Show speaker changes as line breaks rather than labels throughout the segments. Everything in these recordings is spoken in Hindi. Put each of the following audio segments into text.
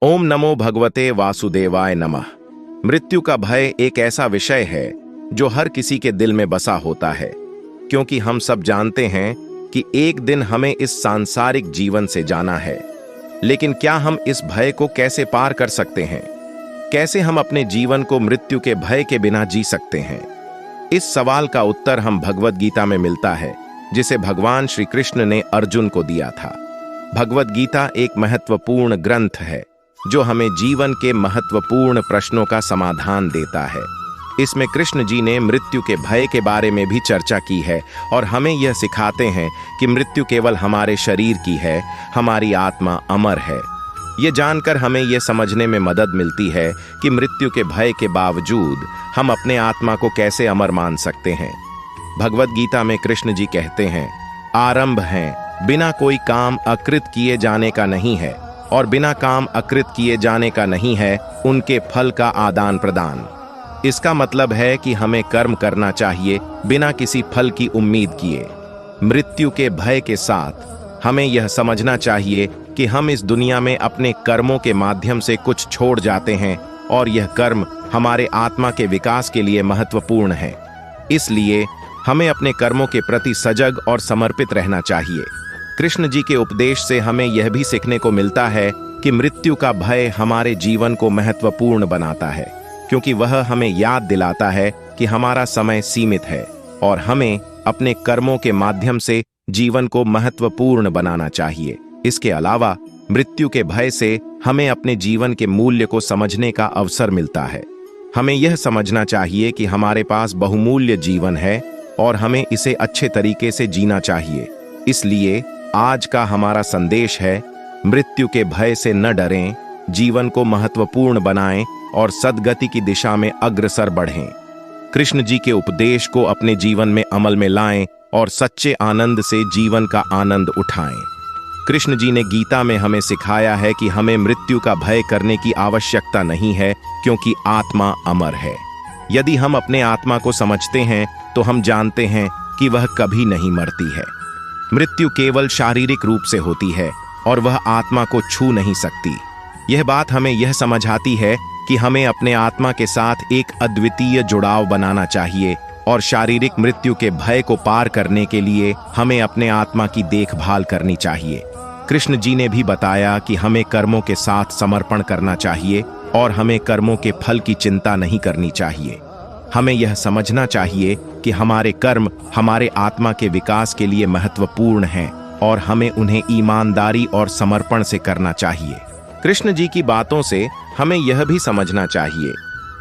ओम नमो भगवते वासुदेवाय नमः। मृत्यु का भय एक ऐसा विषय है जो हर किसी के दिल में बसा होता है, क्योंकि हम सब जानते हैं कि एक दिन हमें इस सांसारिक जीवन से जाना है। लेकिन क्या हम इस भय को कैसे पार कर सकते हैं? कैसे हम अपने जीवन को मृत्यु के भय के बिना जी सकते हैं? इस सवाल का उत्तर हम भगवद गीता में मिलता है, जिसे भगवान श्री कृष्ण ने अर्जुन को दिया था। भगवद गीता एक महत्वपूर्ण ग्रंथ है जो हमें जीवन के महत्वपूर्ण प्रश्नों का समाधान देता है। इसमें कृष्ण जी ने मृत्यु के भय के बारे में भी चर्चा की है और हमें यह सिखाते हैं कि मृत्यु केवल हमारे शरीर की है, हमारी आत्मा अमर है। ये जानकर हमें यह समझने में मदद मिलती है कि मृत्यु के भय के बावजूद हम अपने आत्मा को कैसे अमर मान सकते हैं। भगवद गीता में कृष्ण जी कहते हैं, आरंभ है, बिना कोई काम अकृत किए जाने का नहीं है और बिना काम अकृत किए जाने का नहीं है उनके फल का आदान प्रदान। इसका मतलब है कि हमें कर्म करना चाहिए बिना किसी फल की उम्मीद किए। मृत्यु के भय के साथ हमें यह समझना चाहिए कि हम इस दुनिया में अपने कर्मों के माध्यम से कुछ छोड़ जाते हैं और यह कर्म हमारे आत्मा के विकास के लिए महत्वपूर्ण है। इसलिए हमें अपने कर्मों के प्रति सजग और समर्पित रहना चाहिए। कृष्ण जी के उपदेश से हमें यह भी सीखने को मिलता है कि मृत्यु का भय हमारे जीवन को महत्वपूर्ण बनाता है, क्योंकि वह हमें याद दिलाता है कि हमारा समय सीमित है और हमें अपने कर्मों के माध्यम से जीवन को महत्वपूर्ण बनाना चाहिए। इसके अलावा मृत्यु के भय से हमें अपने जीवन के मूल्य को समझने का अवसर मिलता है। हमें यह समझना चाहिए कि हमारे पास बहुमूल्य जीवन है और हमें इसे अच्छे तरीके से जीना चाहिए। इसलिए आज का हमारा संदेश है, मृत्यु के भय से न डरें, जीवन को महत्वपूर्ण बनाएं और सद्गति की दिशा में अग्रसर बढ़ें। कृष्ण जी के उपदेश को अपने जीवन में अमल में लाएं और सच्चे आनंद से जीवन का आनंद उठाएं। कृष्ण जी ने गीता में हमें सिखाया है कि हमें मृत्यु का भय करने की आवश्यकता नहीं है, क्योंकि आत्मा अमर है। यदि हम अपने आत्मा को समझते हैं तो हम जानते हैं कि वह कभी नहीं मरती है। मृत्यु केवल शारीरिक रूप से होती है और वह आत्मा को छू नहीं सकती। यह बात हमें यह समझाती है कि हमें अपने आत्मा के साथ एक अद्वितीय जुड़ाव बनाना चाहिए और शारीरिक मृत्यु के भय को पार करने के लिए हमें अपने आत्मा की देखभाल करनी चाहिए। कृष्ण जी ने भी बताया कि हमें कर्मों के साथ समर्पण करना चाहिए और हमें कर्मों के फल की चिंता नहीं करनी चाहिए। हमें यह समझना चाहिए कि हमारे कर्म हमारे आत्मा के विकास के लिए महत्वपूर्ण हैं और हमें उन्हें ईमानदारी और समर्पण से करना चाहिए। कृष्ण जी की बातों से हमें यह भी समझना चाहिए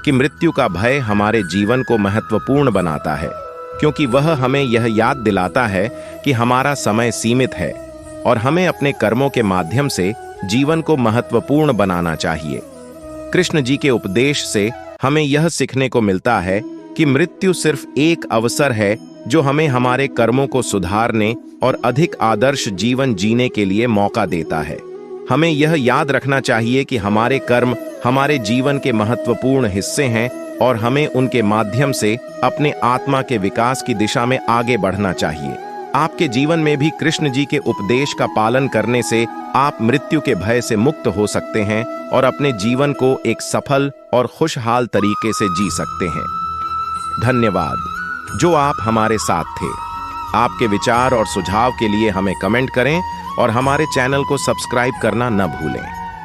कि मृत्यु का भय हमारे जीवन को महत्वपूर्ण बनाता है, क्योंकि वह हमें यह याद दिलाता है कि हमारा समय सीमित है और हमें अपने कर्मों के माध्यम से जीवन को महत्वपूर्ण बनाना चाहिए। कृष्ण जी के उपदेश से हमें यह सीखने को मिलता है कि मृत्यु सिर्फ एक अवसर है जो हमें हमारे कर्मों को सुधारने और अधिक आदर्श जीवन जीने के लिए मौका देता है। हमें यह याद रखना चाहिए कि हमारे कर्म हमारे जीवन के महत्वपूर्ण हिस्से हैं और हमें उनके माध्यम से अपने आत्मा के विकास की दिशा में आगे बढ़ना चाहिए। आपके जीवन में भी कृष्ण जी के उपदेश का पालन करने से आप मृत्यु के भय से मुक्त हो सकते हैं और अपने जीवन को एक सफल और खुशहाल तरीके से जी सकते हैं। धन्यवाद जो आप हमारे साथ थे। आपके विचार और सुझाव के लिए हमें कमेंट करें और हमारे चैनल को सब्सक्राइब करना न भूलें।